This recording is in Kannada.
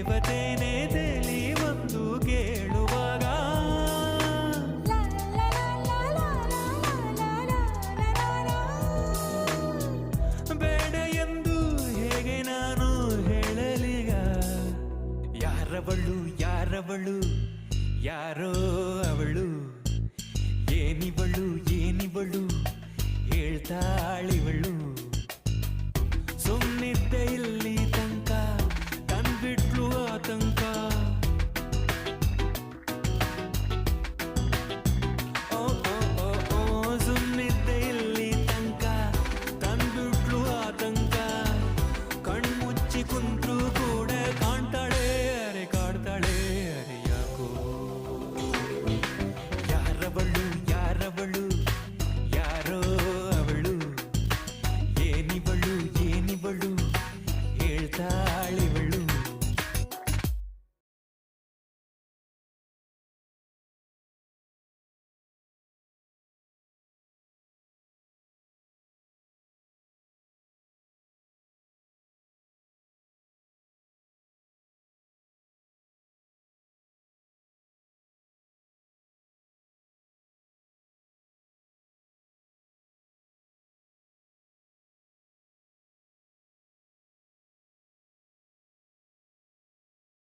ಇವತ್ತೇನೇ ತೇಲಿ ಬಂದು ಕೇಳುವಾಗ ಬೇಡ ಎಂದು ಹೇಗೆ ನಾನು ಹೇಳಲಿಗ ಯಾರವಳು ಯಾರವಳು ಯಾರೋ ಅವಳು ಏನಿವಳು ಏನಿವಳು ಹೇಳ್ತಾಳಿವಳು